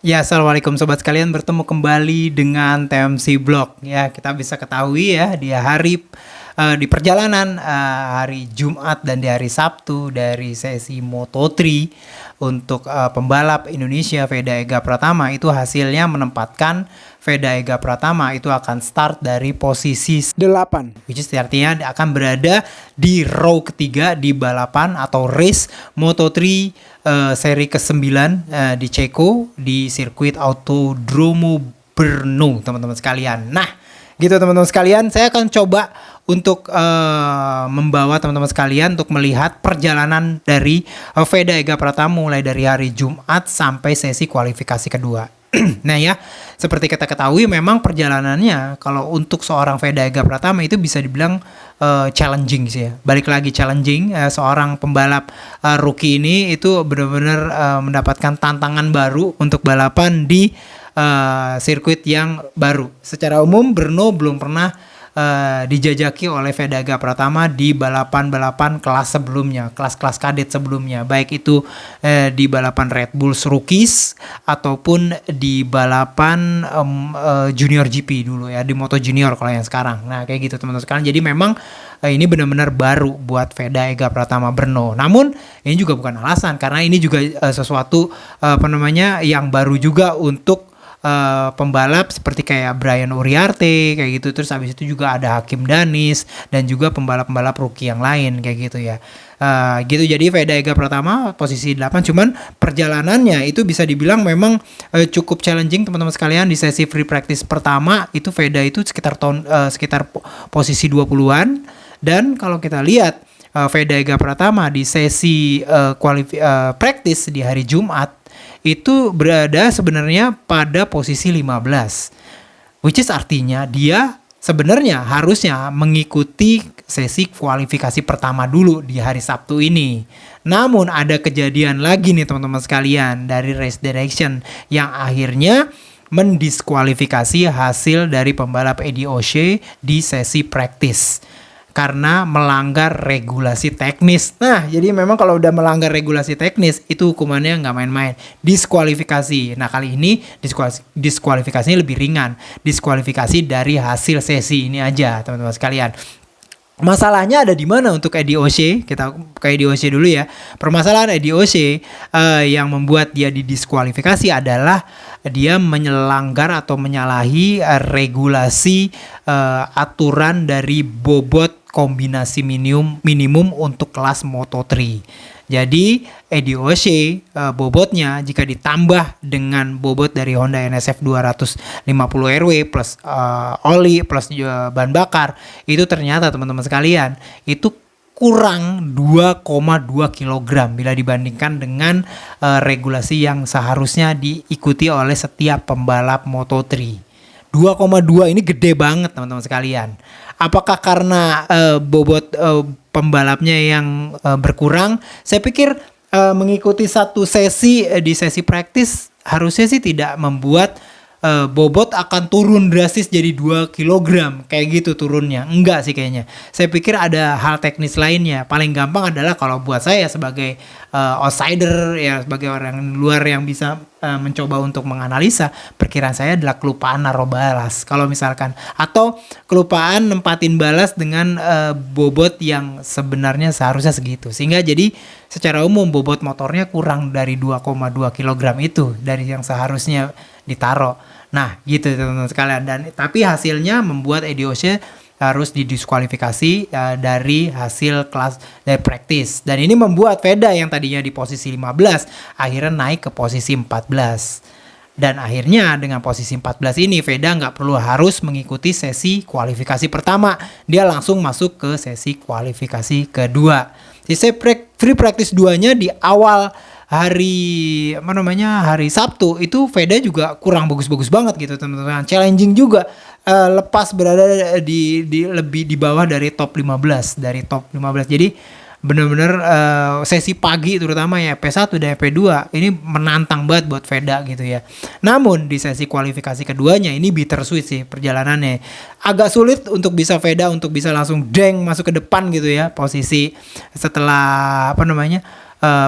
Ya, assalamualaikum sobat sekalian, bertemu kembali dengan TMC Blog. Ya, kita bisa ketahui ya di di perjalanan hari Jumat dan di hari Sabtu dari sesi Moto3 untuk pembalap Indonesia Veda Ega Pratama itu hasilnya menempatkan Veda Ega Pratama itu akan start dari posisi 8, which is artinya dia akan berada di row ketiga di balapan atau race Moto3 seri ke-9 di Ceko di sirkuit Autodromo Brno, teman-teman sekalian. Nah, gitu teman-teman sekalian, saya akan coba untuk membawa teman-teman sekalian untuk melihat perjalanan dari Veda Ega Pratama mulai dari hari Jumat sampai sesi kualifikasi kedua. Nah ya, seperti kita ketahui memang perjalanannya kalau untuk seorang Veda Ega Pratama itu bisa dibilang challenging sih ya. Balik lagi challenging, seorang pembalap rookie ini itu benar-benar mendapatkan tantangan baru untuk balapan di sirkuit yang baru. Secara umum Brno belum pernah dijajaki oleh Veda Ega Pratama di balapan-balapan kelas sebelumnya, kelas-kelas kadet sebelumnya, baik itu di balapan Red Bulls Rookies ataupun di balapan Junior GP dulu ya, di Moto Junior kalau yang sekarang. Nah kayak gitu teman-teman sekalian. Jadi memang ini benar-benar baru buat Veda Ega Pratama Brno. Namun ini juga bukan alasan, karena ini juga sesuatu yang baru juga untuk pembalap seperti kayak Brian Uriarte kayak gitu. Terus habis itu juga ada Hakim Danis dan juga pembalap-pembalap rookie yang lain kayak gitu ya. Gitu, jadi Veda Ega Pratama posisi 8, cuman perjalanannya itu bisa dibilang memang cukup challenging teman-teman sekalian. Di sesi free practice pertama itu Veda itu sekitar posisi 20-an, dan kalau kita lihat Veda Ega Pratama di sesi practice di hari Jumat itu berada sebenarnya pada posisi 15, which is artinya dia sebenarnya harusnya mengikuti sesi kualifikasi pertama dulu di hari Sabtu ini. Namun ada kejadian lagi nih teman-teman sekalian dari Race Direction yang akhirnya mendiskualifikasi hasil dari pembalap Eddie O'Shea di sesi practice karena melanggar regulasi teknis. Nah, jadi memang kalau udah melanggar regulasi teknis itu hukumannya nggak main-main, diskualifikasi. Nah, kali ini diskualifikasinya lebih ringan, diskualifikasi dari hasil sesi ini aja, teman-teman sekalian. Masalahnya ada di mana untuk Eddie O'Shea? Kita ke Eddie O'Shea dulu ya. Permasalahan Eddie O'Shea yang membuat dia didiskualifikasi adalah dia melanggar atau menyalahi regulasi aturan dari bobot kombinasi minimum untuk kelas Moto3. Jadi Eddie O'Shea bobotnya jika ditambah dengan bobot dari Honda NSF 250 RW plus oli plus bahan bakar, itu ternyata teman-teman sekalian itu kurang 2,2 kg bila dibandingkan dengan regulasi yang seharusnya diikuti oleh setiap pembalap Moto3. 2,2 ini gede banget teman-teman sekalian. Apakah karena bobot pembalapnya yang berkurang? Saya pikir mengikuti satu sesi di sesi praktis harusnya sih tidak membuat bobot akan turun drastis jadi 2 kg kayak gitu turunnya. Enggak sih kayaknya. Saya pikir ada hal teknis lainnya. Paling gampang adalah kalau buat saya sebagai outsider ya, sebagai orang luar yang bisa mencoba untuk menganalisa, perkiraan saya adalah kelupaan naruh balas kalau misalkan, atau kelupaan nempatin balas dengan bobot yang sebenarnya seharusnya segitu, sehingga jadi secara umum bobot motornya kurang dari 2,2 kg itu dari yang seharusnya ditaruh. Nah gitu teman-teman sekalian, dan tapi hasilnya membuat Eddie O'Shea harus didiskualifikasi dari hasil kelas dari practice, dan ini membuat Veda yang tadinya di posisi 15 akhirnya naik ke posisi 14, dan akhirnya dengan posisi 14 ini Veda nggak perlu harus mengikuti sesi kualifikasi pertama, dia langsung masuk ke sesi kualifikasi kedua. Sesi free practice 2-nya di awal hari hari Sabtu itu Veda juga kurang bagus-bagus banget gitu teman-teman, challenging juga. Lepas berada di lebih di bawah dari top 15, jadi benar-benar sesi pagi terutama ya P1 dan P2 ini menantang banget buat Veda gitu ya. Namun di sesi kualifikasi keduanya ini bittersweet sih perjalanannya, agak sulit untuk bisa Veda untuk bisa langsung masuk ke depan gitu ya, posisi setelah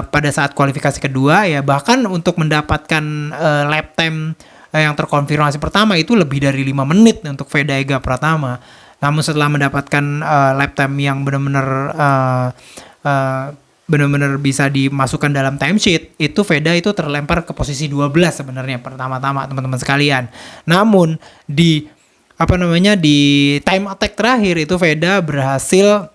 pada saat kualifikasi kedua ya, bahkan untuk mendapatkan lap time yang terkonfirmasi pertama itu lebih dari 5 menit untuk Veda Ega Pratama. Namun setelah mendapatkan lap time yang benar-benar bisa dimasukkan dalam timesheet, itu Veda itu terlempar ke posisi 12 sebenarnya pertama-tama teman-teman sekalian. Namun di di time attack terakhir itu Veda berhasil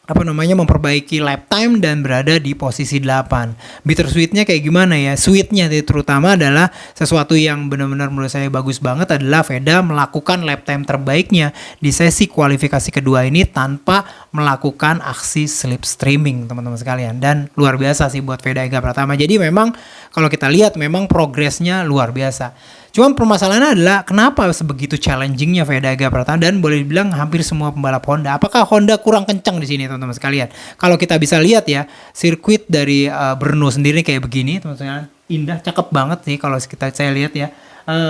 memperbaiki lap time dan berada di posisi 8. Bittersweetnya kayak gimana ya? Sweetnya terutama adalah sesuatu yang benar-benar menurut saya bagus banget adalah Veda melakukan lap time terbaiknya di sesi kualifikasi kedua ini tanpa melakukan aksi slipstreaming, teman-teman sekalian. Dan luar biasa sih buat Veda Ega Pratama. Jadi memang kalau kita lihat memang progresnya luar biasa. Cuman permasalahannya adalah kenapa sebegitu challengingnya Veda Ega Pratama, dan boleh dibilang hampir semua pembalap Honda. Apakah Honda kurang kencang di sini teman-teman sekalian? Kalau kita bisa lihat ya, sirkuit dari Brno sendiri kayak begini teman-teman. Indah, cakep banget sih kalau saya lihat ya.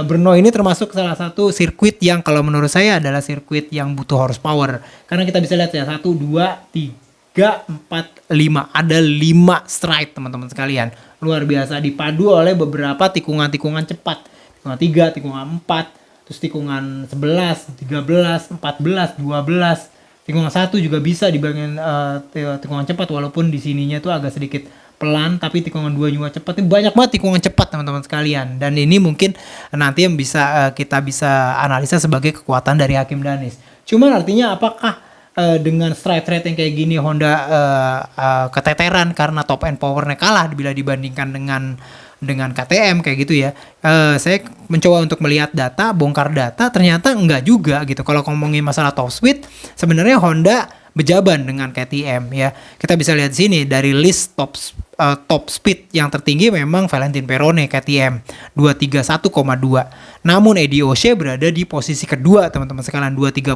Brno ini termasuk salah satu sirkuit yang kalau menurut saya adalah sirkuit yang butuh horsepower. Karena kita bisa lihat ya, 1, 2, 3, 4, 5. Ada 5 stride teman-teman sekalian. Luar biasa, dipadu oleh beberapa tikungan-tikungan cepat. Tikungan 3, tikungan 4, terus tikungan 11, 13, 14, 12, tikungan 1 juga bisa dibangun tikungan cepat, walaupun di sininya tuh agak sedikit pelan, tapi tikungan 2 juga cepat. Ini banyak banget tikungan cepat teman-teman sekalian, dan ini mungkin nanti yang bisa kita bisa analisa sebagai kekuatan dari Hakim Danis. Cuman artinya apakah dengan stride rate yang kayak gini Honda keteteran karena top end powernya kalah bila dibandingkan dengan KTM kayak gitu ya. Saya mencoba untuk melihat data, bongkar data, ternyata enggak juga gitu. Kalau ngomongin masalah top speed, sebenarnya Honda bejaban dengan KTM ya. Kita bisa lihat sini dari list top speed yang tertinggi memang Valentin Perone KTM 231,2. Namun Eddie Oshie berada di posisi kedua teman-teman sekalian 230,8.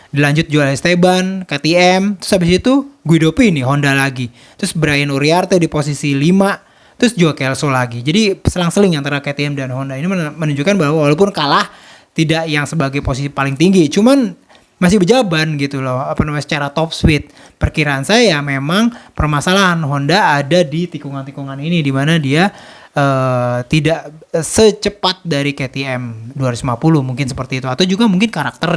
Dilanjut Joel Esteban, KTM, terus habis itu Guido Pini, Honda lagi. Terus Brian Uriarte di posisi 5, terus Joe Kelso lagi. Jadi selang-seling antara KTM dan Honda ini menunjukkan bahwa walaupun kalah tidak yang sebagai posisi paling tinggi, cuman masih berjaban gitu loh, secara top speed. Perkiraan saya memang permasalahan Honda ada di tikungan-tikungan ini, di mana dia tidak secepat dari KTM 250 mungkin seperti itu, atau juga mungkin karakter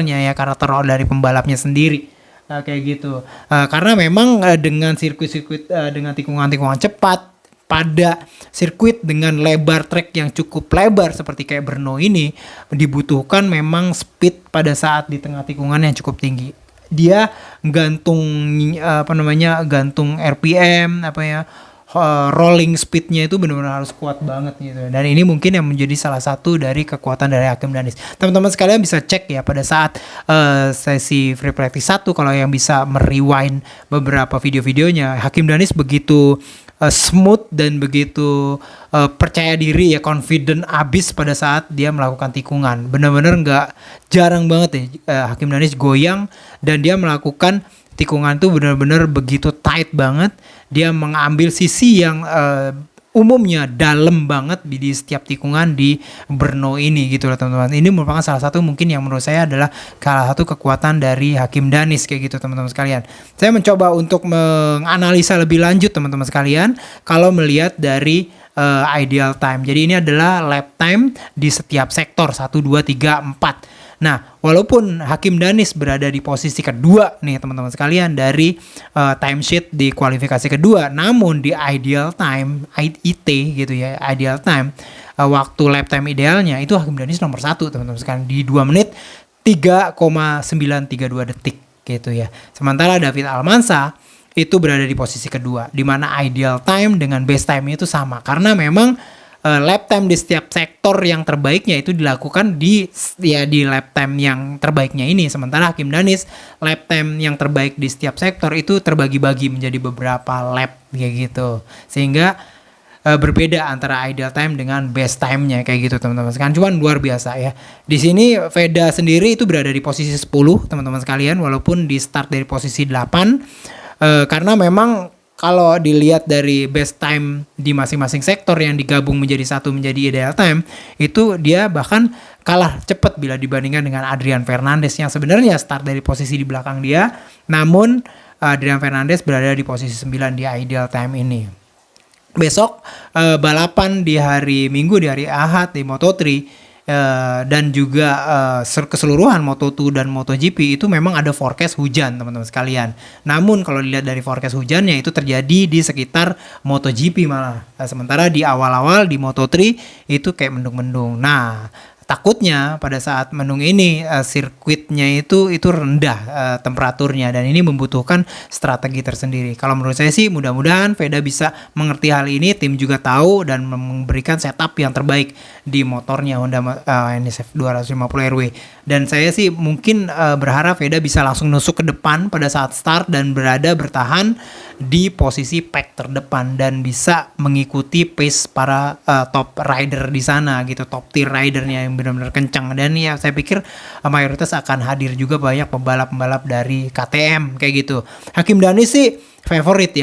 dari pembalapnya sendiri kayak gitu. Karena memang dengan sirkuit-sirkuit dengan tikungan-tikungan cepat pada sirkuit dengan lebar trek yang cukup lebar seperti kayak Brno ini, dibutuhkan memang speed pada saat di tengah tikungan yang cukup tinggi. Dia gantung RPM rolling speednya itu benar-benar harus kuat banget gitu. Dan ini mungkin yang menjadi salah satu dari kekuatan dari Hakim Danis. Teman-teman sekalian bisa cek ya pada saat sesi free practice 1, kalau yang bisa merewind beberapa video-videonya, Hakim Danis begitu smooth dan begitu percaya diri ya, confident abis pada saat dia melakukan tikungan. Benar-benar jarang banget ya Hakim Danis goyang, dan dia melakukan tikungan itu benar-benar begitu tight banget. Dia mengambil sisi yang umumnya dalam banget di setiap tikungan di Brno ini gitu loh teman-teman. Ini merupakan salah satu mungkin yang menurut saya adalah salah satu kekuatan dari Hakim Danis kayak gitu teman-teman sekalian. Saya mencoba untuk menganalisa lebih lanjut teman-teman sekalian kalau melihat dari ideal time. Jadi ini adalah lap time di setiap sektor 1, 2, 3, 4. Nah, walaupun Hakim Danis berada di posisi kedua nih teman-teman sekalian dari timesheet di kualifikasi kedua, namun di ideal time, IT gitu ya, ideal time, waktu lap time idealnya itu Hakim Danis nomor 1 teman-teman sekalian di 2 menit 3,932 detik gitu ya. Sementara David Almanza itu berada di posisi kedua, di mana ideal time dengan best time itu sama, karena memang lap time di setiap sektor yang terbaiknya itu dilakukan di lap time yang terbaiknya ini. Sementara Hakim Danis lap time yang terbaik di setiap sektor itu terbagi-bagi menjadi beberapa lap kayak gitu, sehingga berbeda antara ideal time dengan best time-nya kayak gitu teman-teman sekalian. Cuman luar biasa ya. Di sini Veda sendiri itu berada di posisi 10 teman-teman sekalian, walaupun di start dari posisi 8 karena memang kalau dilihat dari best time di masing-masing sektor yang digabung menjadi satu menjadi ideal time, itu dia bahkan kalah cepat bila dibandingkan dengan Adrian Fernandez yang sebenarnya start dari posisi di belakang dia, namun Adrian Fernandez berada di posisi 9 di ideal time ini. Besok balapan di hari Minggu, di hari Ahad di Moto3 dan juga keseluruhan Moto2 dan MotoGP itu memang ada forecast hujan teman-teman sekalian. Namun kalau dilihat dari forecast hujannya itu terjadi di sekitar MotoGP malah. Sementara di awal-awal di Moto3 itu kayak mendung-mendung. Nah, takutnya pada saat mendung ini sirkuitnya itu rendah temperaturnya dan ini membutuhkan strategi tersendiri. Kalau menurut saya sih mudah-mudahan Veda bisa mengerti hal ini, tim juga tahu dan memberikan setup yang terbaik di motornya Honda NSF 250 RW. Dan saya sih mungkin berharap Veda bisa langsung nusuk ke depan pada saat start dan bertahan di posisi pack terdepan dan bisa mengikuti pace para top rider di sana gitu, top tier ridernya yang benar-benar kencang. Dan ya saya pikir mayoritas akan hadir juga banyak pembalap-pembalap dari KTM kayak gitu. Hakim Dhani sih favorit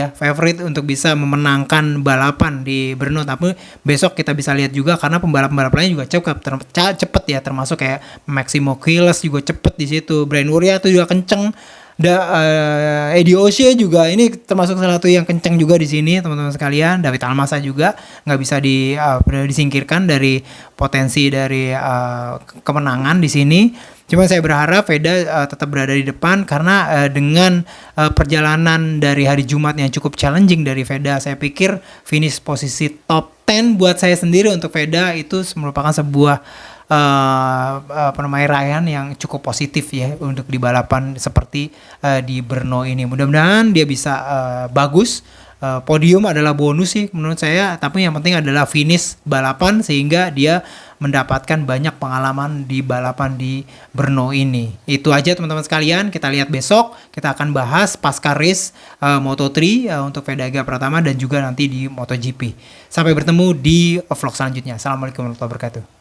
untuk bisa memenangkan balapan di Brno, tapi besok kita bisa lihat juga karena pembalap-pembalap lain juga cepet ya, termasuk kayak Maximo Quiles juga cepet di situ, Brian Uria tuh juga kenceng. Eddie Oshie juga ini termasuk salah satu yang kenceng juga di sini teman-teman sekalian. David Almasa juga nggak bisa disingkirkan dari potensi dari kemenangan di sini. Cuma saya berharap Veda tetap berada di depan karena dengan perjalanan dari hari Jumat yang cukup challenging dari Veda, saya pikir finish posisi top 10 buat saya sendiri untuk Veda itu merupakan sebuah raihan yang cukup positif ya untuk di balapan seperti di Brno ini. Mudah-mudahan dia bisa bagus. Podium adalah bonus sih menurut saya, tapi yang penting adalah finish balapan sehingga dia mendapatkan banyak pengalaman di balapan di Brno ini. Itu aja teman-teman sekalian, kita lihat besok, kita akan bahas pasca race Moto3 untuk Veda Pratama dan juga nanti di MotoGP. Sampai bertemu di vlog selanjutnya. Assalamualaikum warahmatullahi wabarakatuh.